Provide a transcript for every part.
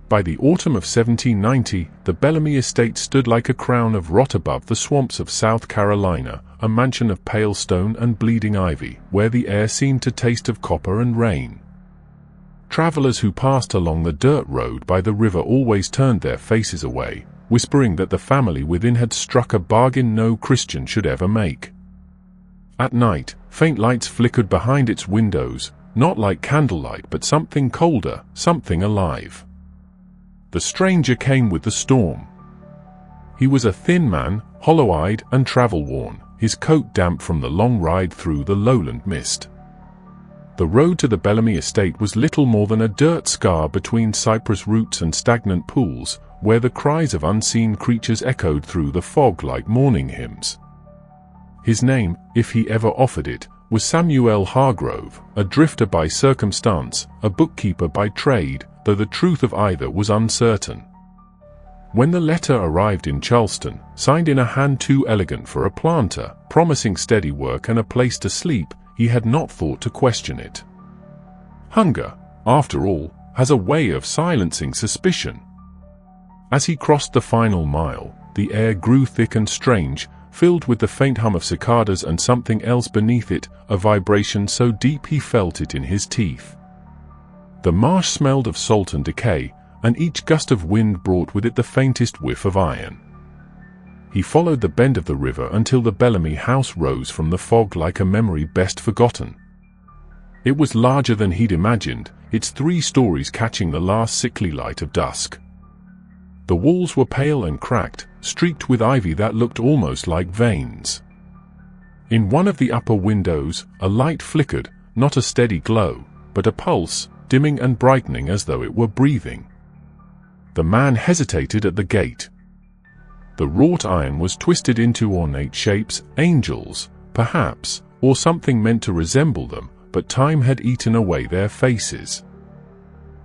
By the autumn of 1790, the Bellamy Estate stood like a crown of rot above the swamps of South Carolina, a mansion of pale stone and bleeding ivy, where the air seemed to taste of copper and rain. Travelers who passed along the dirt road by the river always turned their faces away, whispering that the family within had struck a bargain no Christian should ever make. At night, faint lights flickered behind its windows, not like candlelight but something colder, something alive. The stranger came with the storm. He was a thin man, hollow-eyed and travel-worn, his coat damp from the long ride through the lowland mist. The road to the Bellamy Estate was little more than a dirt scar between cypress roots and stagnant pools, where the cries of unseen creatures echoed through the fog like mourning hymns. His name, if he ever offered it, was Samuel Hargrove, a drifter by circumstance, a bookkeeper by trade, though the truth of either was uncertain. When the letter arrived in Charleston, signed in a hand too elegant for a planter, promising steady work and a place to sleep, he had not thought to question it. Hunger, after all, has a way of silencing suspicion. As he crossed the final mile, the air grew thick and strange, filled with the faint hum of cicadas and something else beneath it, a vibration so deep he felt it in his teeth. The marsh smelled of salt and decay, and each gust of wind brought with it the faintest whiff of iron. He followed the bend of the river until the Bellamy house rose from the fog like a memory best forgotten. It was larger than he'd imagined, its 3 stories catching the last sickly light of dusk. The walls were pale and cracked, streaked with ivy that looked almost like veins. In one of the upper windows, a light flickered, not a steady glow, but a pulse, dimming and brightening as though it were breathing. The man hesitated at the gate. The wrought iron was twisted into ornate shapes, angels, perhaps, or something meant to resemble them, but time had eaten away their faces.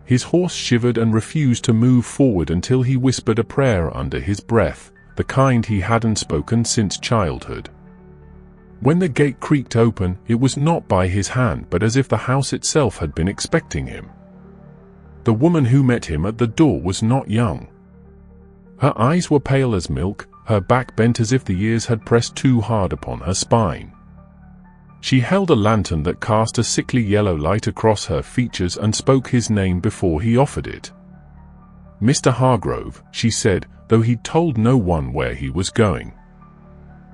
His horse shivered and refused to move forward until he whispered a prayer under his breath, the kind he hadn't spoken since childhood. When the gate creaked open, it was not by his hand but as if the house itself had been expecting him. The woman who met him at the door was not young. Her eyes were pale as milk, her back bent as if the years had pressed too hard upon her spine. She held a lantern that cast a sickly yellow light across her features and spoke his name before he offered it. "Mr. Hargrove," she said, though he'd told no one where he was going.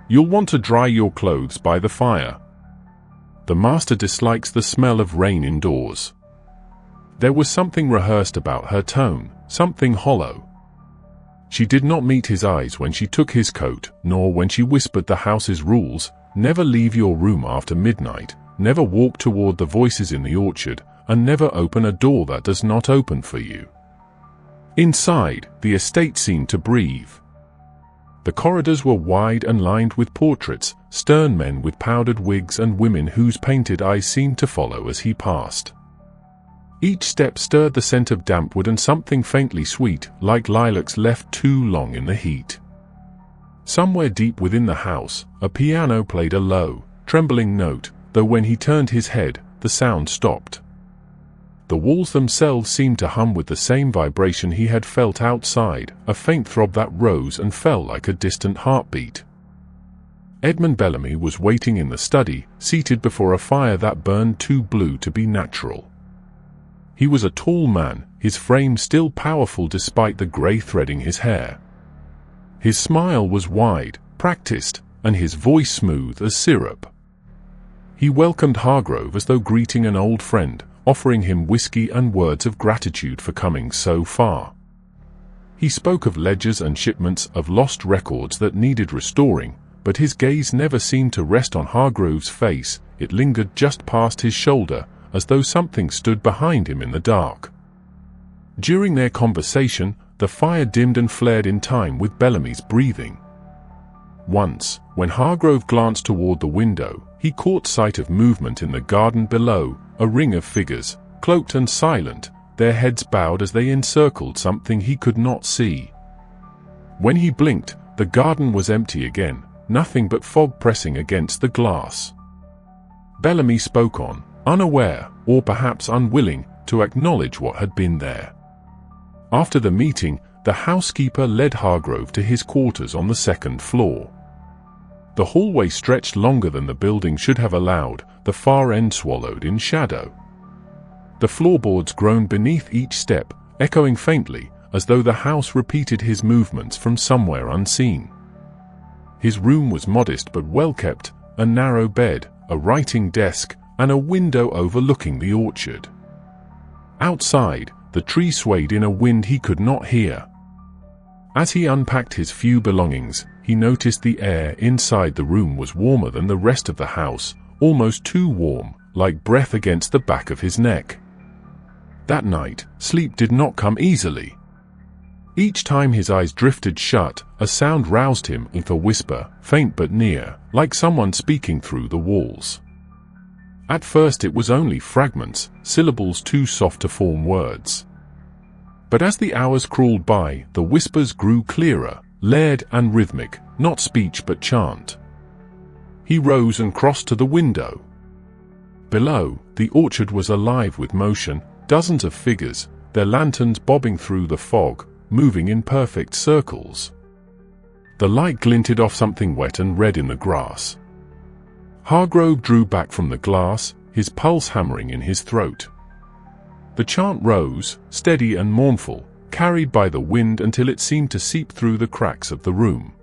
"You'll want to dry your clothes by the fire. The master dislikes the smell of rain indoors." There was something rehearsed about her tone, something hollow. She did not meet his eyes when she took his coat, nor when she whispered the house's rules: never leave your room after midnight, never walk toward the voices in the orchard, and never open a door that does not open for you. Inside, the estate seemed to breathe. The corridors were wide and lined with portraits, stern men with powdered wigs and women whose painted eyes seemed to follow as he passed. Each step stirred the scent of damp wood and something faintly sweet, like lilacs left too long in the heat. Somewhere deep within the house, a piano played a low, trembling note, though when he turned his head, the sound stopped. The walls themselves seemed to hum with the same vibration he had felt outside, a faint throb that rose and fell like a distant heartbeat. Edmund Bellamy was waiting in the study, seated before a fire that burned too blue to be natural. He was a tall man, his frame still powerful despite the grey threading his hair. His smile was wide, practiced, and his voice smooth as syrup. He welcomed Hargrove as though greeting an old friend, offering him whiskey and words of gratitude for coming so far. He spoke of ledgers and shipments, of lost records that needed restoring, but his gaze never seemed to rest on Hargrove's face. It lingered just past his shoulder, as though something stood behind him in the dark. During their conversation, the fire dimmed and flared in time with Bellamy's breathing. Once, when Hargrove glanced toward the window, he caught sight of movement in the garden below, a ring of figures, cloaked and silent, their heads bowed as they encircled something he could not see. When he blinked, the garden was empty again, nothing but fog pressing against the glass. Bellamy spoke on, unaware, or perhaps unwilling, to acknowledge what had been there. After the meeting, the housekeeper led Hargrove to his quarters on the second floor. The hallway stretched longer than the building should have allowed, the far end swallowed in shadow. The floorboards groaned beneath each step, echoing faintly, as though the house repeated his movements from somewhere unseen. His room was modest but well kept, a narrow bed, a writing desk, and a window overlooking the orchard. Outside, the tree swayed in a wind he could not hear. As he unpacked his few belongings, he noticed the air inside the room was warmer than the rest of the house, almost too warm, like breath against the back of his neck. That night, sleep did not come easily. Each time his eyes drifted shut, a sound roused him with a whisper, faint but near, like someone speaking through the walls. At first it was only fragments, syllables too soft to form words. But as the hours crawled by, the whispers grew clearer, layered and rhythmic, not speech but chant. He rose and crossed to the window. Below, the orchard was alive with motion, dozens of figures, their lanterns bobbing through the fog, moving in perfect circles. The light glinted off something wet and red in the grass. Hargrove drew back from the glass, his pulse hammering in his throat. The chant rose, steady and mournful, carried by the wind until it seemed to seep through the cracks of the room.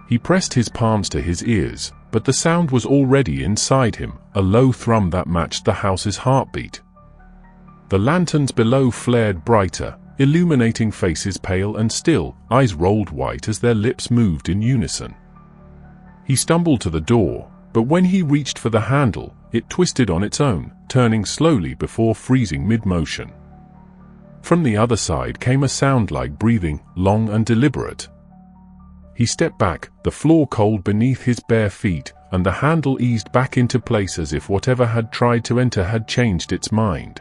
He pressed his palms to his ears, but the sound was already inside him, a low thrum that matched the house's heartbeat. The lanterns below flared brighter, illuminating faces pale and still, eyes rolled white as their lips moved in unison. He stumbled to the door, but when he reached for the handle, it twisted on its own, turning slowly before freezing mid-motion. From the other side came a sound like breathing, long and deliberate. He stepped back, the floor cold beneath his bare feet, and the handle eased back into place as if whatever had tried to enter had changed its mind.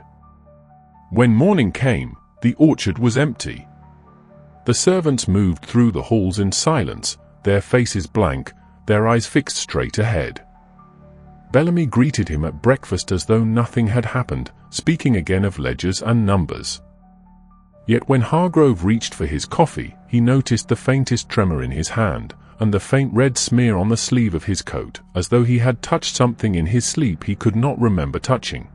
When morning came, the orchard was empty. The servants moved through the halls in silence, their faces blank, their eyes fixed straight ahead. Bellamy greeted him at breakfast as though nothing had happened, speaking again of ledgers and numbers. Yet when Hargrove reached for his coffee, he noticed the faintest tremor in his hand, and the faint red smear on the sleeve of his coat, as though he had touched something in his sleep he could not remember touching.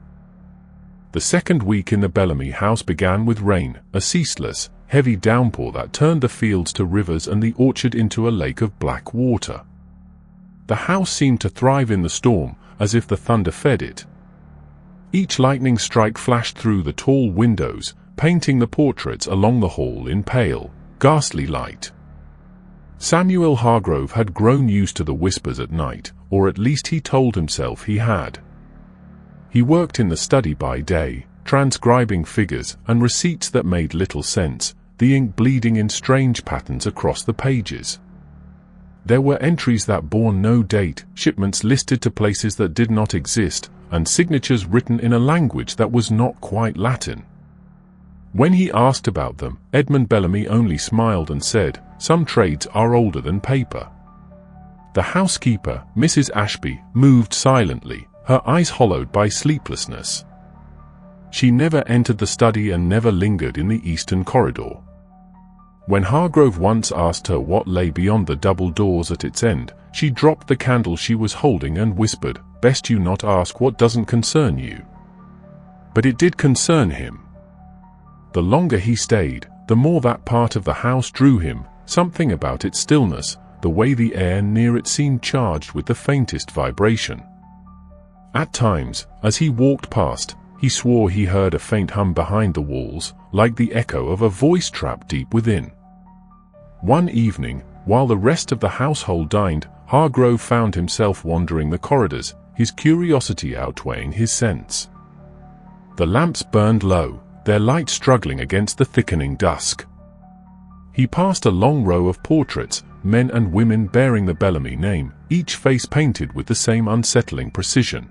The second week in the Bellamy house began with rain, a ceaseless, heavy downpour that turned the fields to rivers and the orchard into a lake of black water. The house seemed to thrive in the storm, as if the thunder fed it. Each lightning strike flashed through the tall windows, painting the portraits along the hall in pale, ghastly light. Samuel Hargrove had grown used to the whispers at night, or at least he told himself he had. He worked in the study by day, transcribing figures and receipts that made little sense, the ink bleeding in strange patterns across the pages. There were entries that bore no date, shipments listed to places that did not exist, and signatures written in a language that was not quite Latin. When he asked about them, Edmund Bellamy only smiled and said, "Some trades are older than paper." The housekeeper, Mrs. Ashby, moved silently, her eyes hollowed by sleeplessness. She never entered the study and never lingered in the eastern corridor. When Hargrove once asked her what lay beyond the double doors at its end, she dropped the candle she was holding and whispered, "Best you not ask what doesn't concern you." But it did concern him. The longer he stayed, the more that part of the house drew him, something about its stillness, the way the air near it seemed charged with the faintest vibration. At times, as he walked past, he swore he heard a faint hum behind the walls, like the echo of a voice trapped deep within. One evening, while the rest of the household dined, Hargrove found himself wandering the corridors, his curiosity outweighing his sense. The lamps burned low, their light struggling against the thickening dusk. He passed a long row of portraits, men and women bearing the Bellamy name, each face painted with the same unsettling precision.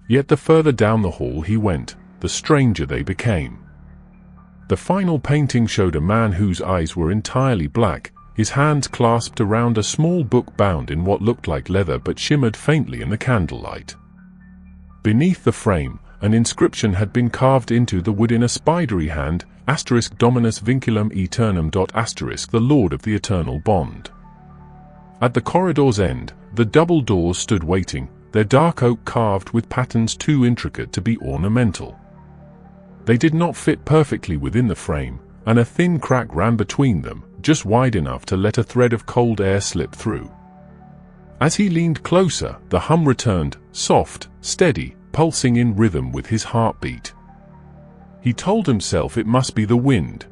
Yet the further down the hall he went, the stranger they became. The final painting showed a man whose eyes were entirely black, his hands clasped around a small book bound in what looked like leather but shimmered faintly in the candlelight. Beneath the frame, an inscription had been carved into the wood in a spidery hand, Dominus vinculum aeternum. The Lord of the Eternal Bond. At the corridor's end, the double doors stood waiting, their dark oak carved with patterns too intricate to be ornamental. They did not fit perfectly within the frame, and a thin crack ran between them, just wide enough to let a thread of cold air slip through. As he leaned closer, the hum returned, soft, steady, pulsing in rhythm with his heartbeat. He told himself it must be the wind.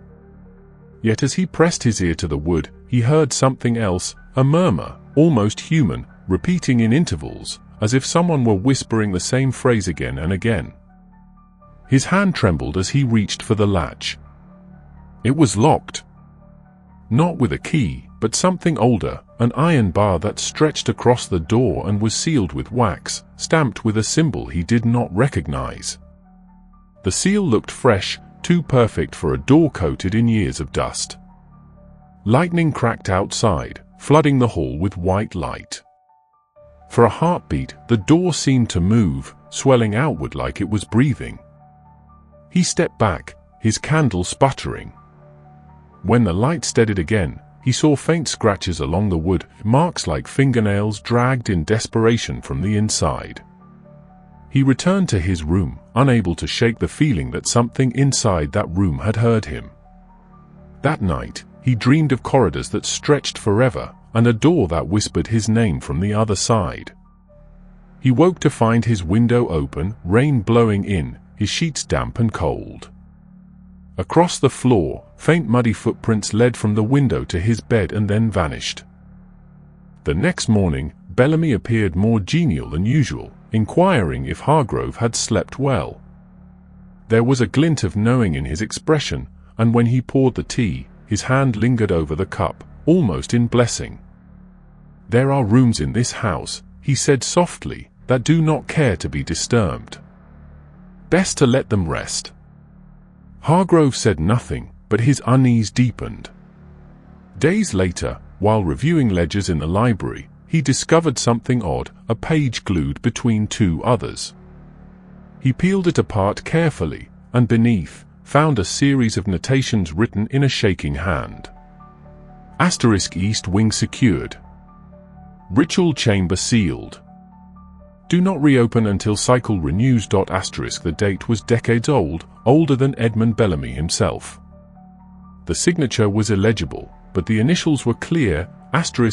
Yet as he pressed his ear to the wood, he heard something else, a murmur, almost human, repeating in intervals, as if someone were whispering the same phrase again and again. His hand trembled as he reached for the latch. It was locked. Not with a key, but something older, an iron bar that stretched across the door and was sealed with wax, stamped with a symbol he did not recognize. The seal looked fresh, too perfect for a door coated in years of dust. Lightning cracked outside, flooding the hall with white light. For a heartbeat, the door seemed to move, swelling outward like it was breathing. He stepped back, his candle sputtering. When the light steadied again, he saw faint scratches along the wood, marks like fingernails dragged in desperation from the inside. He returned to his room, unable to shake the feeling that something inside that room had heard him. That night, he dreamed of corridors that stretched forever, and a door that whispered his name from the other side. He woke to find his window open, rain blowing in, his sheets damp and cold. Across the floor, faint muddy footprints led from the window to his bed and then vanished. The next morning, Bellamy appeared more genial than usual, inquiring if Hargrove had slept well. There was a glint of knowing in his expression, and when he poured the tea, his hand lingered over the cup, almost in blessing. "There are rooms in this house," he said softly, "that do not care to be disturbed. Best to let them rest." Hargrove said nothing, but his unease deepened. Days later, while reviewing ledgers in the library, he discovered something odd, a page glued between two others. He peeled it apart carefully, and beneath, found a series of notations written in a shaking hand. East wing secured. Ritual chamber sealed. Do not reopen until cycle renews. The date was decades old, older than Edmund Bellamy himself. The signature was illegible, but the initials were clear, *E.B.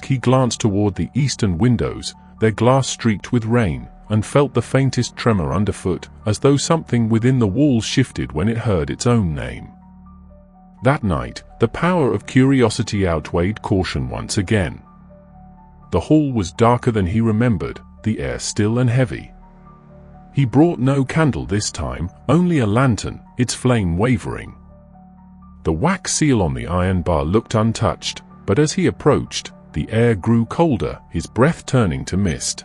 He glanced toward the eastern windows, their glass streaked with rain, and felt the faintest tremor underfoot, as though something within the walls shifted when it heard its own name. That night, the power of curiosity outweighed caution once again. The hall was darker than he remembered, the air still and heavy. He brought no candle this time, only a lantern, its flame wavering. The wax seal on the iron bar looked untouched, but as he approached, the air grew colder, his breath turning to mist.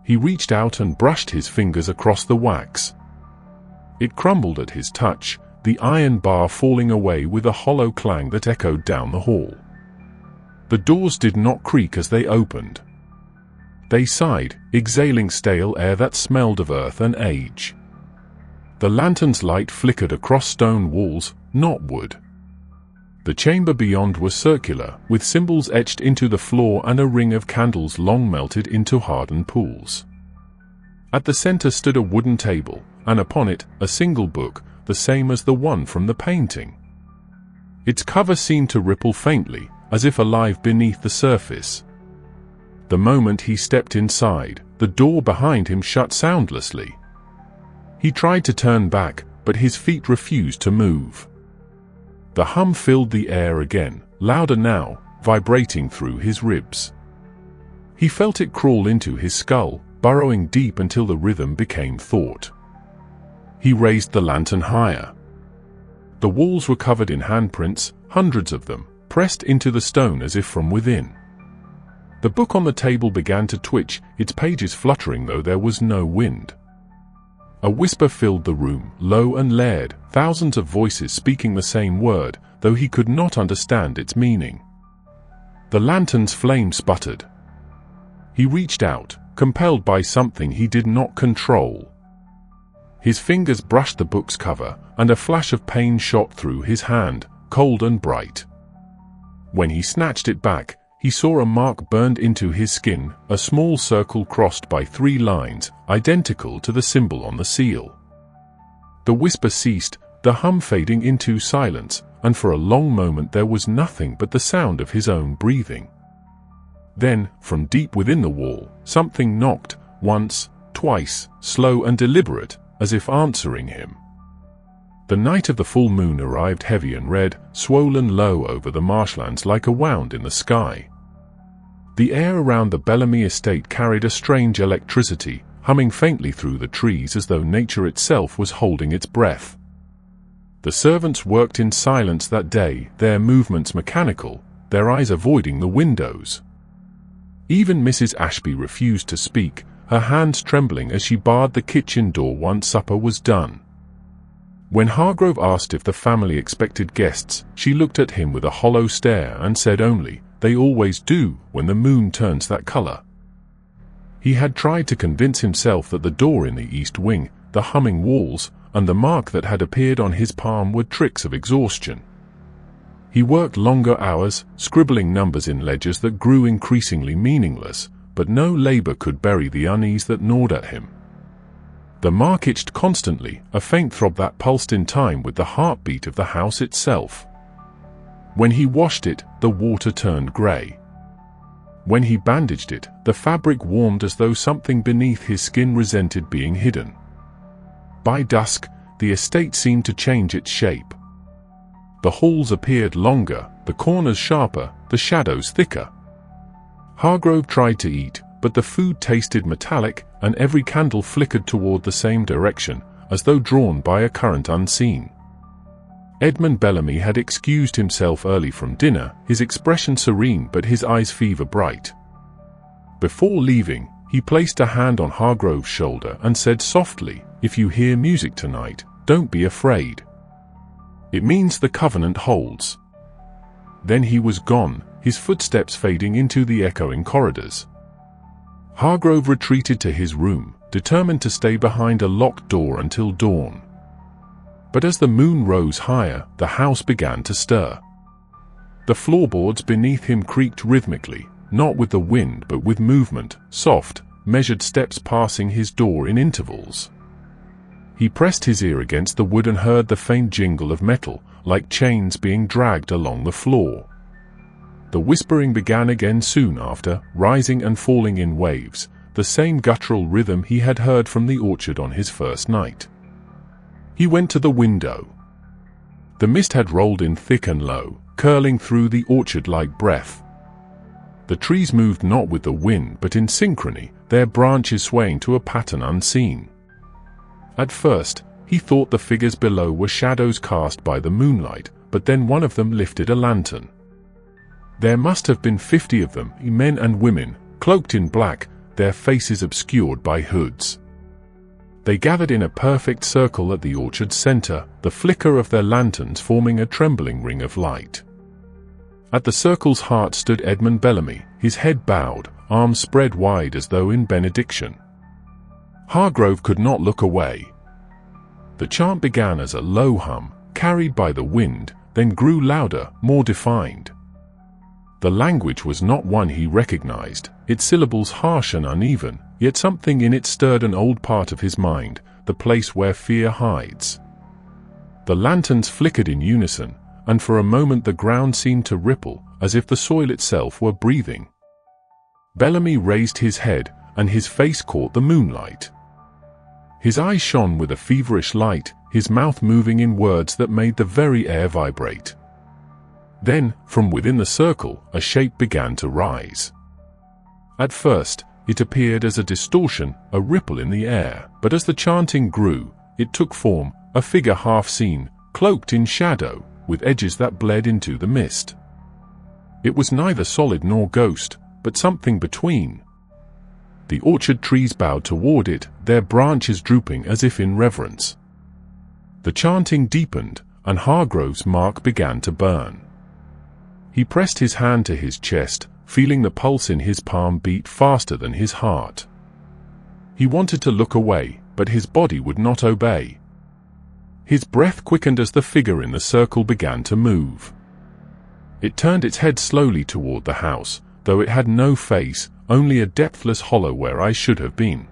He reached out and brushed his fingers across the wax. It crumbled at his touch, the iron bar falling away with a hollow clang that echoed down the hall. The doors did not creak as they opened. They sighed, exhaling stale air that smelled of earth and age. The lantern's light flickered across stone walls, not wood. The chamber beyond was circular, with symbols etched into the floor and a ring of candles long melted into hardened pools. At the center stood a wooden table, and upon it, a single book, the same as the one from the painting. Its cover seemed to ripple faintly, as if alive beneath the surface. The moment he stepped inside, the door behind him shut soundlessly. He tried to turn back, but his feet refused to move. The hum filled the air again, louder now, vibrating through his ribs. He felt it crawl into his skull, burrowing deep until the rhythm became thought. He raised the lantern higher. The walls were covered in handprints, hundreds of them, pressed into the stone as if from within. The book on the table began to twitch, its pages fluttering though there was no wind. A whisper filled the room, low and layered, thousands of voices speaking the same word, though he could not understand its meaning. The lantern's flame sputtered. He reached out, compelled by something he did not control. His fingers brushed the book's cover, and a flash of pain shot through his hand, cold and bright. When he snatched it back, he saw a mark burned into his skin, a small circle crossed by 3 lines, identical to the symbol on the seal. The whisper ceased, the hum fading into silence, and for a long moment there was nothing but the sound of his own breathing. Then, from deep within the wall, something knocked, once, twice, slow and deliberate, as if answering him. The night of the full moon arrived heavy and red, swollen low over the marshlands like a wound in the sky. The air around the Bellamy Estate carried a strange electricity, humming faintly through the trees as though nature itself was holding its breath. The servants worked in silence that day, their movements mechanical, their eyes avoiding the windows. Even Mrs. Ashby refused to speak, her hands trembling as she barred the kitchen door once supper was done. When Hargrove asked if the family expected guests, she looked at him with a hollow stare and said only, "They always do when the moon turns that color." He had tried to convince himself that the door in the east wing, the humming walls, and the mark that had appeared on his palm were tricks of exhaustion. He worked longer hours, scribbling numbers in ledgers that grew increasingly meaningless, but no labor could bury the unease that gnawed at him. The mark itched constantly, a faint throb that pulsed in time with the heartbeat of the house itself. When he washed it, the water turned grey. When he bandaged it, the fabric warmed as though something beneath his skin resented being hidden. By dusk, the estate seemed to change its shape. The halls appeared longer, the corners sharper, the shadows thicker. Hargrove tried to eat, but the food tasted metallic, and every candle flickered toward the same direction, as though drawn by a current unseen. Edmund Bellamy had excused himself early from dinner, his expression serene but his eyes fever bright. Before leaving, he placed a hand on Hargrove's shoulder and said softly, "If you hear music tonight, don't be afraid. It means the covenant holds." Then he was gone, his footsteps fading into the echoing corridors. Hargrove retreated to his room, determined to stay behind a locked door until dawn. But as the moon rose higher, the house began to stir. The floorboards beneath him creaked rhythmically, not with the wind but with movement, soft, measured steps passing his door in intervals. He pressed his ear against the wood and heard the faint jingle of metal, like chains being dragged along the floor. The whispering began again soon after, rising and falling in waves, the same guttural rhythm he had heard from the orchard on his first night. He went to the window. The mist had rolled in thick and low, curling through the orchard like breath. The trees moved not with the wind but in synchrony, their branches swaying to a pattern unseen. At first, he thought the figures below were shadows cast by the moonlight, but then one of them lifted a lantern. There must have been 50 of them, men and women, cloaked in black, their faces obscured by hoods. They gathered in a perfect circle at the orchard's center, the flicker of their lanterns forming a trembling ring of light. At the circle's heart stood Edmund Bellamy, his head bowed, arms spread wide as though in benediction. Hargrove could not look away. The chant began as a low hum, carried by the wind, then grew louder, more defined. The language was not one he recognized, its syllables harsh and uneven, yet something in it stirred an old part of his mind, the place where fear hides. The lanterns flickered in unison, and for a moment the ground seemed to ripple, as if the soil itself were breathing. Bellamy raised his head, and his face caught the moonlight. His eyes shone with a feverish light, his mouth moving in words that made the very air vibrate. Then, from within the circle, a shape began to rise. At first, it appeared as a distortion, a ripple in the air, but as the chanting grew, it took form, a figure half seen, cloaked in shadow, with edges that bled into the mist. It was neither solid nor ghost, but something between. The orchard trees bowed toward it, their branches drooping as if in reverence. The chanting deepened, and Hargrove's mark began to burn. He pressed his hand to his chest, feeling the pulse in his palm beat faster than his heart. He wanted to look away, but his body would not obey. His breath quickened as the figure in the circle began to move. It turned its head slowly toward the house, though it had no face, only a depthless hollow where I should have been.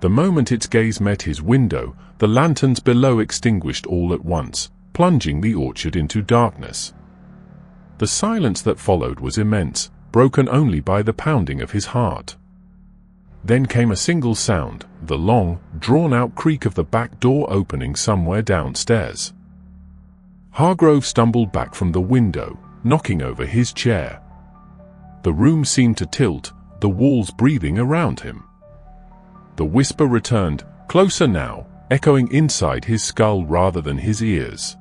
The moment its gaze met his window, the lanterns below extinguished all at once, plunging the orchard into darkness. The silence that followed was immense, broken only by the pounding of his heart. Then came a single sound, the long, drawn-out creak of the back door opening somewhere downstairs. Hargrove stumbled back from the window, knocking over his chair. The room seemed to tilt, the walls breathing around him. The whisper returned, closer now, echoing inside his skull rather than his ears.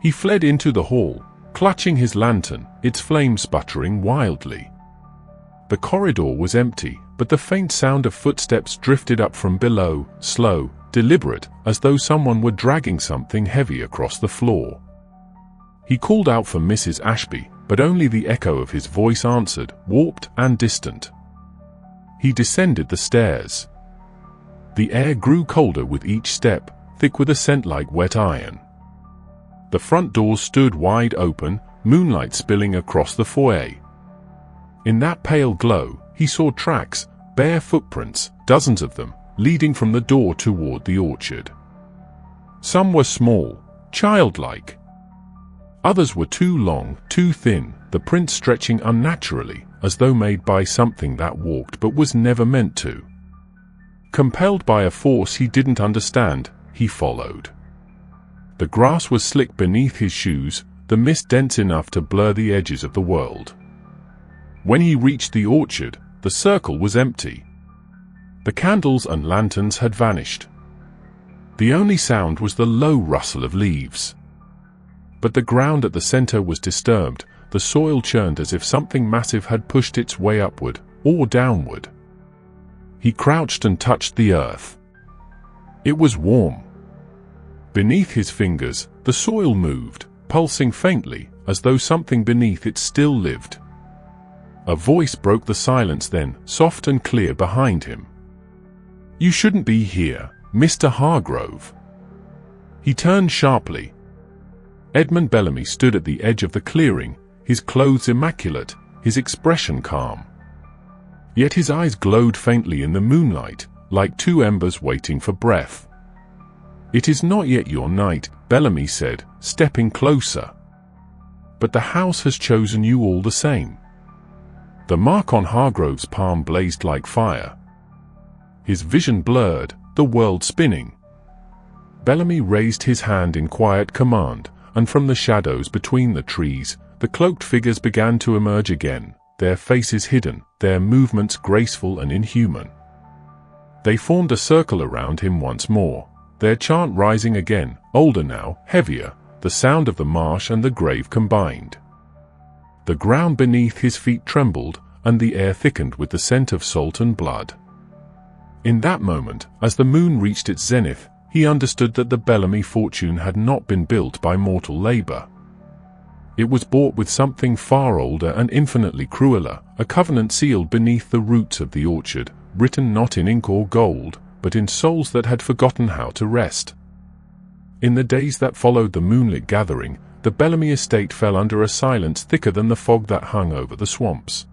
He fled into the hall, clutching his lantern, its flame sputtering wildly. The corridor was empty, but the faint sound of footsteps drifted up from below, slow, deliberate, as though someone were dragging something heavy across the floor. He called out for Mrs. Ashby, but only the echo of his voice answered, warped and distant. He descended the stairs. The air grew colder with each step, thick with a scent like wet iron. The front door stood wide open, moonlight spilling across the foyer. In that pale glow, he saw tracks, bare footprints, dozens of them, leading from the door toward the orchard. Some were small, childlike. Others were too long, too thin, the prints stretching unnaturally, as though made by something that walked but was never meant to. Compelled by a force he didn't understand, he followed. The grass was slick beneath his shoes, the mist dense enough to blur the edges of the world. When he reached the orchard, the circle was empty. The candles and lanterns had vanished. The only sound was the low rustle of leaves. But the ground at the center was disturbed, the soil churned as if something massive had pushed its way upward, or downward. He crouched and touched the earth. It was warm. Beneath his fingers, the soil moved, pulsing faintly, as though something beneath it still lived. A voice broke the silence then, soft and clear behind him. "You shouldn't be here, Mr. Hargrove." He turned sharply. Edmund Bellamy stood at the edge of the clearing, his clothes immaculate, his expression calm. Yet his eyes glowed faintly in the moonlight, like two embers waiting for breath. "It is not yet your night," Bellamy said, stepping closer. "But the house has chosen you all the same." The mark on Hargrove's palm blazed like fire. His vision blurred, the world spinning. Bellamy raised his hand in quiet command, and from the shadows between the trees, the cloaked figures began to emerge again, their faces hidden, their movements graceful and inhuman. They formed a circle around him once more, their chant rising again, older now, heavier, the sound of the marsh and the grave combined. The ground beneath his feet trembled, and the air thickened with the scent of salt and blood. In that moment, as the moon reached its zenith, he understood that the Bellamy fortune had not been built by mortal labor. It was bought with something far older and infinitely crueler, a covenant sealed beneath the roots of the orchard, written not in ink or gold, but in souls that had forgotten how to rest. In the days that followed the moonlit gathering, the Bellamy Estate fell under a silence thicker than the fog that hung over the swamps.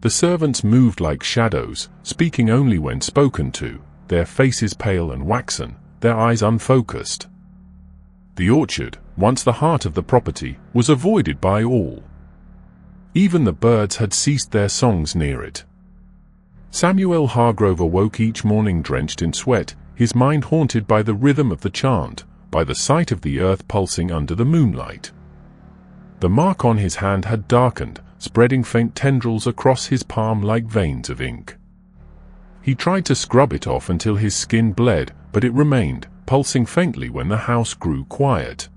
The servants moved like shadows, speaking only when spoken to, their faces pale and waxen, their eyes unfocused. The orchard, once the heart of the property, was avoided by all. Even the birds had ceased their songs near it. Samuel Hargrove awoke each morning drenched in sweat, his mind haunted by the rhythm of the chant, by the sight of the earth pulsing under the moonlight. The mark on his hand had darkened, spreading faint tendrils across his palm like veins of ink. He tried to scrub it off until his skin bled, but it remained, pulsing faintly when the house grew quiet.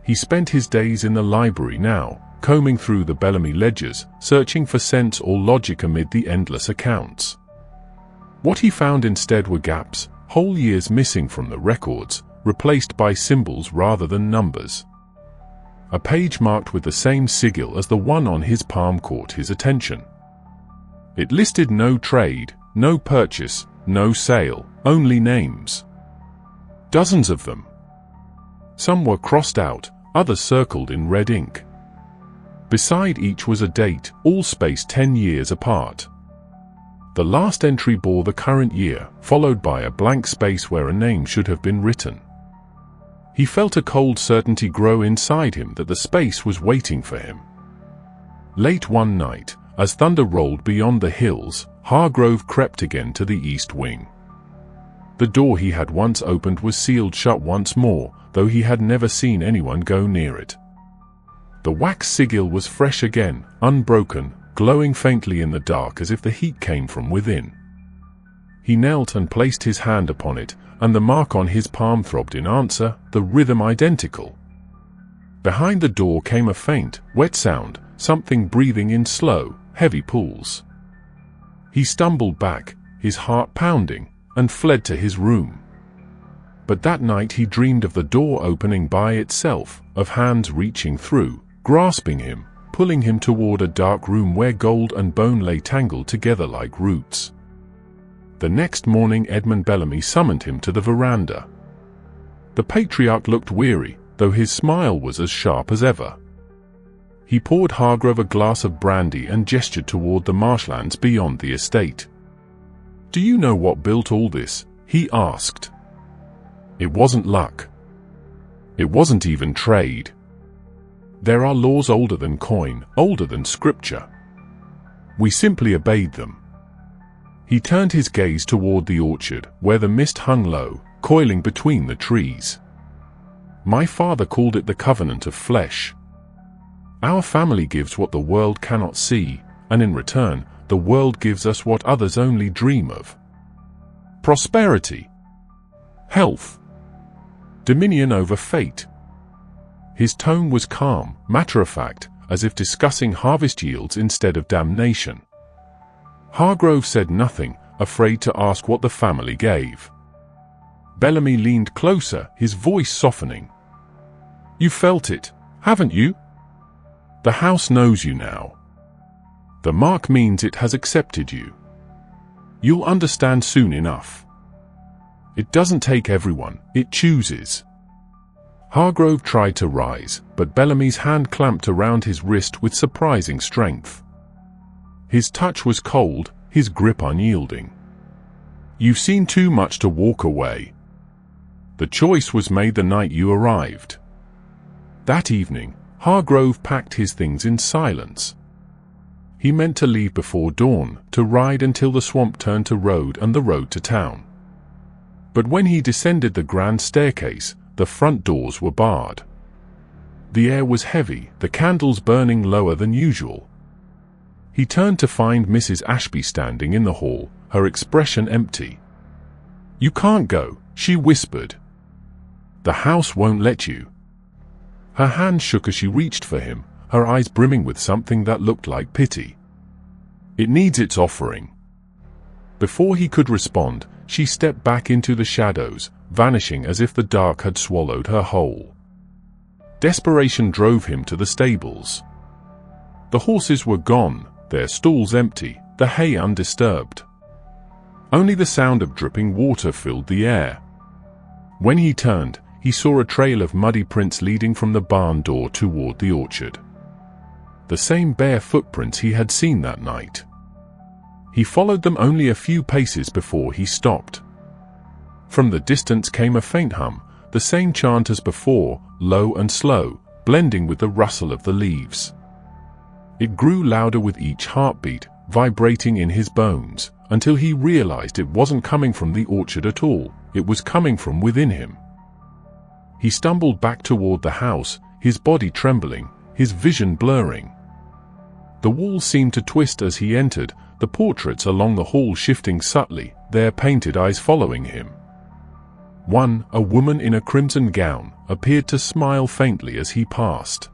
He spent his days in the library now, combing through the Bellamy ledgers, searching for sense or logic amid the endless accounts. What he found instead were gaps, whole years missing from the records, replaced by symbols rather than numbers. A page marked with the same sigil as the one on his palm caught his attention. It listed no trade, no purchase, no sale, only names. Dozens of them. Some were crossed out, others circled in red ink. Beside each was a date, all spaced 10 years apart. The last entry bore the current year, followed by a blank space where a name should have been written. He felt a cold certainty grow inside him that the space was waiting for him. Late one night, as thunder rolled beyond the hills, Hargrove crept again to the east wing. The door he had once opened was sealed shut once more, though he had never seen anyone go near it. The wax sigil was fresh again, unbroken, glowing faintly in the dark as if the heat came from within. He knelt and placed his hand upon it, and the mark on his palm throbbed in answer, the rhythm identical. Behind the door came a faint, wet sound, something breathing in slow, heavy pulls. He stumbled back, his heart pounding, and fled to his room. But that night he dreamed of the door opening by itself, of hands reaching through, grasping him, pulling him toward a dark room where gold and bone lay tangled together like roots. The next morning Edmund Bellamy summoned him to the veranda. The patriarch looked weary, though his smile was as sharp as ever. He poured Hargrove a glass of brandy and gestured toward the marshlands beyond the estate. "Do you know what built all this?" he asked. "It wasn't luck. It wasn't even trade. There are laws older than coin, older than scripture. We simply obeyed them." He turned his gaze toward the orchard, where the mist hung low, coiling between the trees. "My father called it the covenant of flesh. Our family gives what the world cannot see, and in return, the world gives us what others only dream of. Prosperity, health, dominion over fate." His tone was calm, matter-of-fact, as if discussing harvest yields instead of damnation. Hargrove said nothing, afraid to ask what the family gave. Bellamy leaned closer, his voice softening. "You felt it, haven't you? The house knows you now. The mark means it has accepted you. You'll understand soon enough. It doesn't take everyone, it chooses." Hargrove tried to rise, but Bellamy's hand clamped around his wrist with surprising strength. His touch was cold, his grip unyielding. "You've seen too much to walk away. The choice was made the night you arrived." That evening, Hargrove packed his things in silence. He meant to leave before dawn, to ride until the swamp turned to road and the road to town. But when he descended the grand staircase, the front doors were barred. The air was heavy, the candles burning lower than usual. He turned to find Mrs. Ashby standing in the hall, her expression empty. "You can't go," she whispered. "The house won't let you." Her hand shook as she reached for him, her eyes brimming with something that looked like pity. "It needs its offering." Before he could respond, she stepped back into the shadows, vanishing as if the dark had swallowed her whole. Desperation drove him to the stables. The horses were gone, their stalls empty, the hay undisturbed. Only the sound of dripping water filled the air. When he turned, he saw a trail of muddy prints leading from the barn door toward the orchard. The same bare footprints he had seen that night. He followed them only a few paces before he stopped. From the distance came a faint hum, the same chant as before, low and slow, blending with the rustle of the leaves. It grew louder with each heartbeat, vibrating in his bones, until he realized it wasn't coming from the orchard at all, it was coming from within him. He stumbled back toward the house, his body trembling, his vision blurring. The wall seemed to twist as he entered, the portraits along the hall shifting subtly, their painted eyes following him. One, a woman in a crimson gown, appeared to smile faintly as he passed.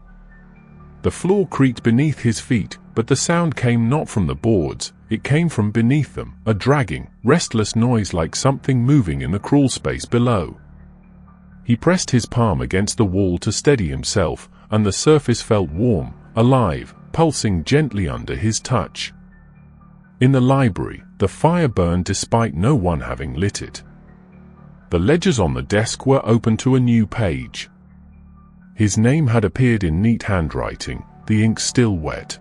The floor creaked beneath his feet, but the sound came not from the boards, it came from beneath them, a dragging, restless noise like something moving in the crawl space below. He pressed his palm against the wall to steady himself, and the surface felt warm, alive, pulsing gently under his touch. In the library, the fire burned despite no one having lit it. The ledgers on the desk were open to a new page. His name had appeared in neat handwriting, the ink still wet.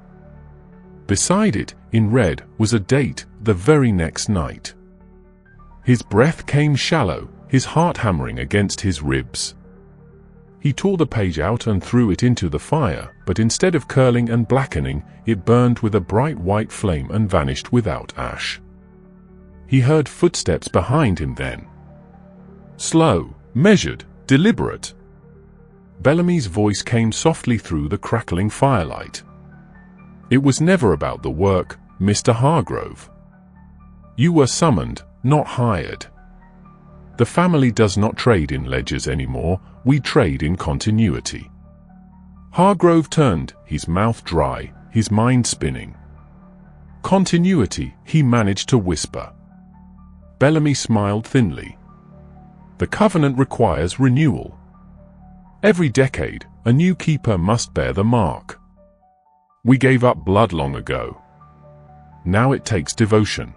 Beside it, in red, was a date, the very next night. His breath came shallow, his heart hammering against his ribs. He tore the page out and threw it into the fire, but instead of curling and blackening, it burned with a bright white flame and vanished without ash. He heard footsteps behind him then. Slow, measured, deliberate. Bellamy's voice came softly through the crackling firelight. It was never about the work, Mr. Hargrove. You were summoned, not hired. The family does not trade in ledgers anymore, we trade in continuity. Hargrove turned, his mouth dry, his mind spinning. Continuity, he managed to whisper. Bellamy smiled thinly. The covenant requires renewal. Every decade, a new keeper must bear the mark. We gave up blood long ago. Now it takes devotion.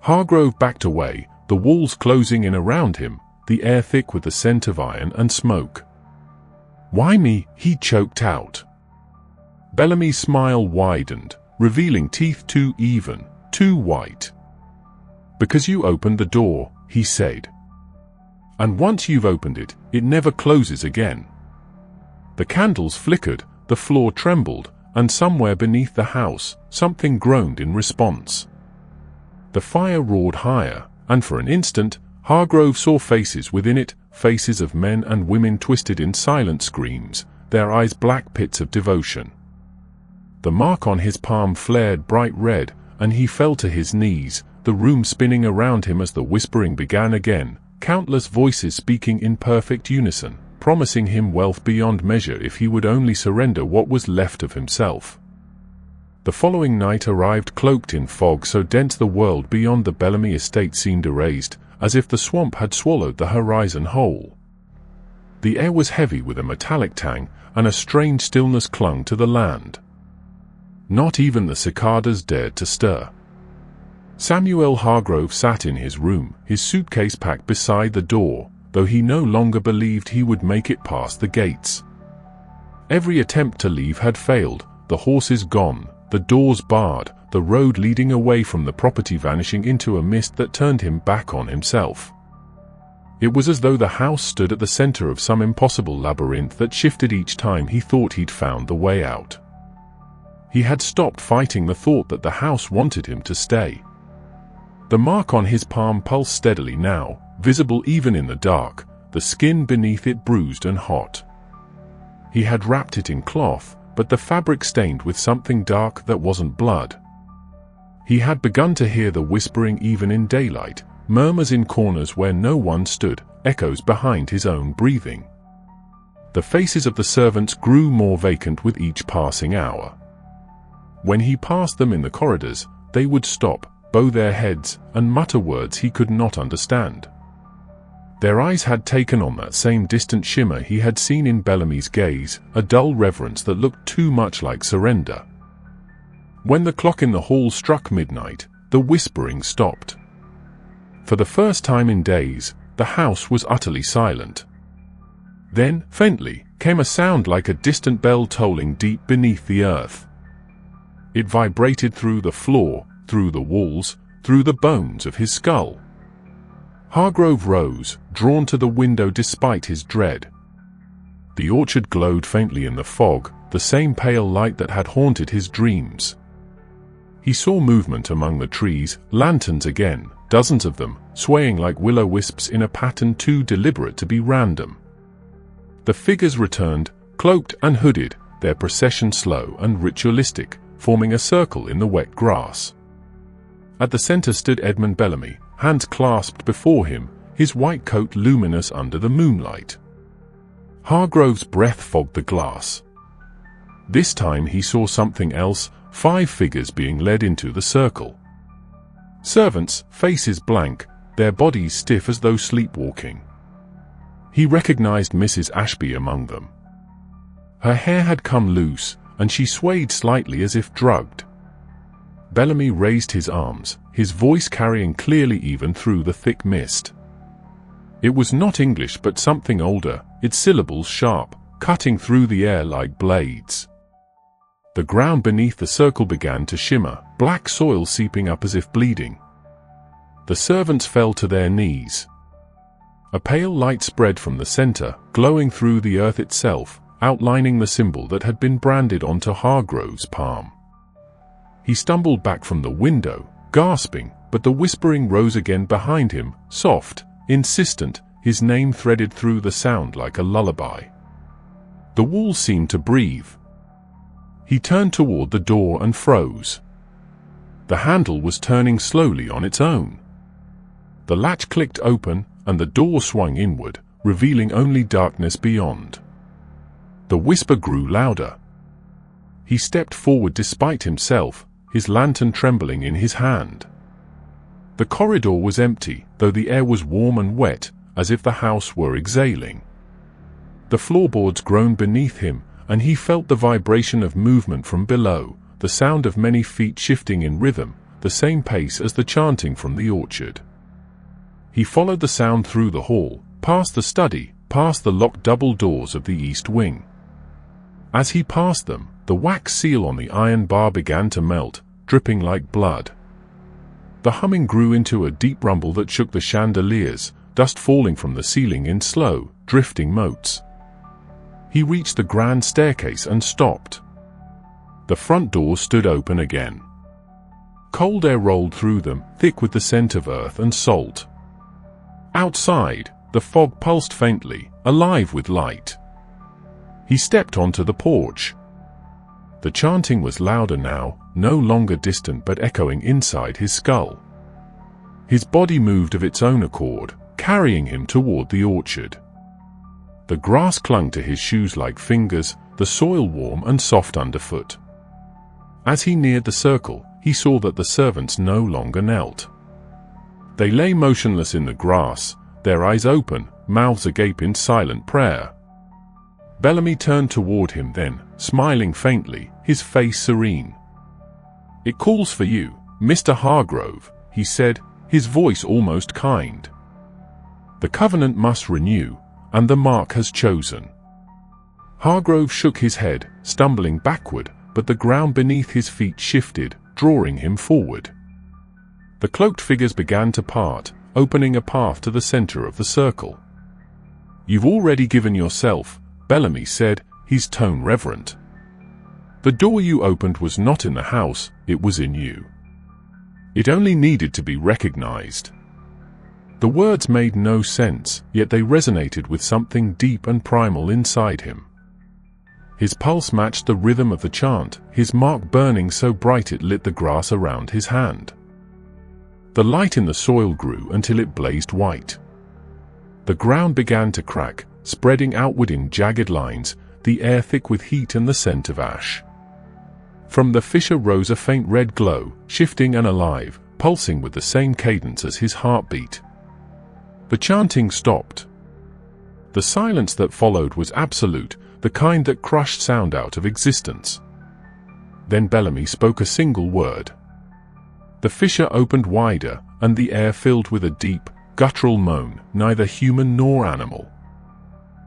Hargrove backed away, the walls closing in around him, the air thick with the scent of iron and smoke. Why me? He choked out. Bellamy's smile widened, revealing teeth too even, too white. Because you opened the door, he said. And once you've opened it, it never closes again. The candles flickered, the floor trembled, and somewhere beneath the house, something groaned in response. The fire roared higher, and for an instant, Hargrove saw faces within it, faces of men and women twisted in silent screams, their eyes black pits of devotion. The mark on his palm flared bright red, and he fell to his knees, the room spinning around him as the whispering began again, countless voices speaking in perfect unison, promising him wealth beyond measure if he would only surrender what was left of himself. The following night arrived cloaked in fog so dense the world beyond the Bellamy Estate seemed erased, as if the swamp had swallowed the horizon whole. The air was heavy with a metallic tang, and a strange stillness clung to the land. Not even the cicadas dared to stir. Samuel Hargrove sat in his room, his suitcase packed beside the door, though he no longer believed he would make it past the gates. Every attempt to leave had failed, the horses gone, the doors barred, the road leading away from the property vanishing into a mist that turned him back on himself. It was as though the house stood at the center of some impossible labyrinth that shifted each time he thought he'd found the way out. He had stopped fighting the thought that the house wanted him to stay. The mark on his palm pulsed steadily now, visible even in the dark, the skin beneath it bruised and hot. He had wrapped it in cloth, but the fabric stained with something dark that wasn't blood. He had begun to hear the whispering even in daylight, murmurs in corners where no one stood, echoes behind his own breathing. The faces of the servants grew more vacant with each passing hour. When he passed them in the corridors, they would stop, bow their heads, and mutter words he could not understand. Their eyes had taken on that same distant shimmer he had seen in Bellamy's gaze, a dull reverence that looked too much like surrender. When the clock in the hall struck midnight, the whispering stopped. For the first time in days, the house was utterly silent. Then, faintly, came a sound like a distant bell tolling deep beneath the earth. It vibrated through the floor, through the walls, through the bones of his skull. Hargrove rose, drawn to the window despite his dread. The orchard glowed faintly in the fog, the same pale light that had haunted his dreams. He saw movement among the trees, lanterns again, dozens of them, swaying like will-o-wisps in a pattern too deliberate to be random. The figures returned, cloaked and hooded, their procession slow and ritualistic, forming a circle in the wet grass. At the center stood Edmund Bellamy, hands clasped before him, his white coat luminous under the moonlight. Hargrove's breath fogged the glass. This time he saw something else, 5 figures being led into the circle. Servants, faces blank, their bodies stiff as though sleepwalking. He recognized Mrs. Ashby among them. Her hair had come loose, and she swayed slightly as if drugged. Bellamy raised his arms, his voice carrying clearly even through the thick mist. It was not English but something older, its syllables sharp, cutting through the air like blades. The ground beneath the circle began to shimmer, black soil seeping up as if bleeding. The servants fell to their knees. A pale light spread from the center, glowing through the earth itself, outlining the symbol that had been branded onto Hargrove's palm. He stumbled back from the window, gasping, but the whispering rose again behind him, soft, insistent, his name threaded through the sound like a lullaby. The wall seemed to breathe. He turned toward the door and froze. The handle was turning slowly on its own. The latch clicked open, and the door swung inward, revealing only darkness beyond. The whisper grew louder. He stepped forward despite himself, his lantern trembling in his hand. The corridor was empty, though the air was warm and wet, as if the house were exhaling. The floorboards groaned beneath him, and he felt the vibration of movement from below, the sound of many feet shifting in rhythm, the same pace as the chanting from the orchard. He followed the sound through the hall, past the study, past the locked double doors of the east wing. As he passed them, the wax seal on the iron bar began to melt, dripping like blood. The humming grew into a deep rumble that shook the chandeliers, dust falling from the ceiling in slow, drifting motes. He reached the grand staircase and stopped. The front doors stood open again. Cold air rolled through them, thick with the scent of earth and salt. Outside, the fog pulsed faintly, alive with light. He stepped onto the porch. The chanting was louder now, no longer distant but echoing inside his skull. His body moved of its own accord, carrying him toward the orchard. The grass clung to his shoes like fingers, the soil warm and soft underfoot. As he neared the circle, he saw that the servants no longer knelt. They lay motionless in the grass, their eyes open, mouths agape in silent prayer. Bellamy turned toward him then, smiling faintly, his face serene. "It calls for you, Mr. Hargrove," he said, his voice almost kind. "The covenant must renew, and the mark has chosen." Hargrove shook his head, stumbling backward, but the ground beneath his feet shifted, drawing him forward. The cloaked figures began to part, opening a path to the center of the circle. "You've already given yourself," Bellamy said, his tone reverent. "The door you opened was not in the house, it was in you. It only needed to be recognized." The words made no sense, yet they resonated with something deep and primal inside him. His pulse matched the rhythm of the chant, his mark burning so bright it lit the grass around his hand. The light in the soil grew until it blazed white. The ground began to crack, spreading outward in jagged lines, the air thick with heat and the scent of ash. From the fissure rose a faint red glow, shifting and alive, pulsing with the same cadence as his heartbeat. The chanting stopped. The silence that followed was absolute, the kind that crushed sound out of existence. Then Bellamy spoke a single word. The fissure opened wider, and the air filled with a deep, guttural moan, neither human nor animal.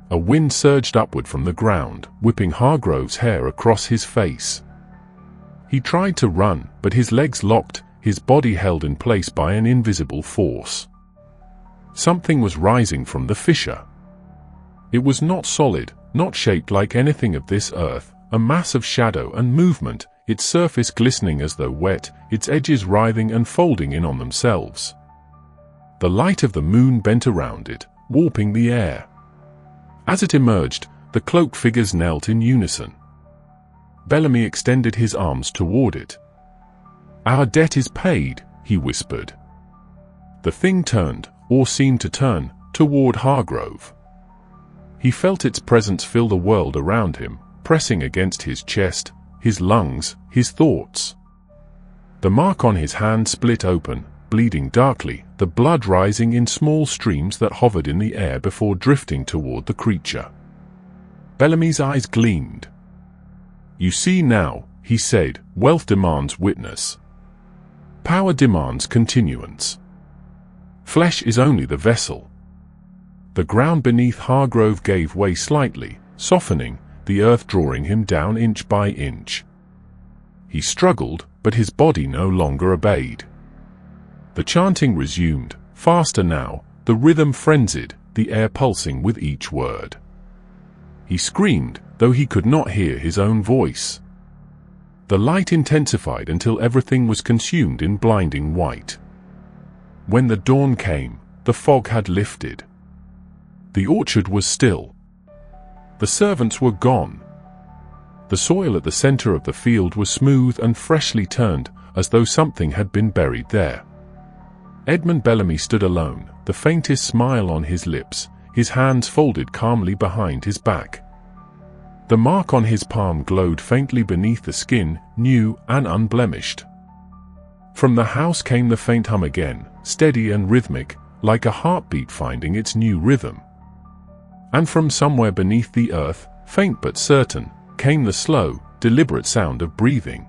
A wind surged upward from the ground, whipping Hargrove's hair across his face. He tried to run, but his legs locked, his body held in place by an invisible force. Something was rising from the fissure. It was not solid, not shaped like anything of this earth, a mass of shadow and movement, its surface glistening as though wet, its edges writhing and folding in on themselves. The light of the moon bent around it, warping the air. As it emerged, the cloaked figures knelt in unison. Bellamy extended his arms toward it. "Our debt is paid," he whispered. The thing turned, or seemed to turn, toward Hargrove. He felt its presence fill the world around him, pressing against his chest, his lungs, his thoughts. The mark on his hand split open, bleeding darkly, the blood rising in small streams that hovered in the air before drifting toward the creature. Bellamy's eyes gleamed. "You see now," he said, "wealth demands witness. Power demands continuance. Flesh is only the vessel. The ground beneath Hargrove gave way slightly, softening, the earth drawing him down inch by inch. He struggled, but his body no longer obeyed. The chanting resumed, faster now, the rhythm frenzied, the air pulsing with each word. He screamed, though he could not hear his own voice. The light intensified until everything was consumed in blinding white. When the dawn came, the fog had lifted. The orchard was still. The servants were gone. The soil at the center of the field was smooth and freshly turned, as though something had been buried there. Edmund Bellamy stood alone, the faintest smile on his lips, his hands folded calmly behind his back. The mark on his palm glowed faintly beneath the skin, new and unblemished. From the house came the faint hum again, steady and rhythmic, like a heartbeat finding its new rhythm. And from somewhere beneath the earth, faint but certain, came the slow, deliberate sound of breathing.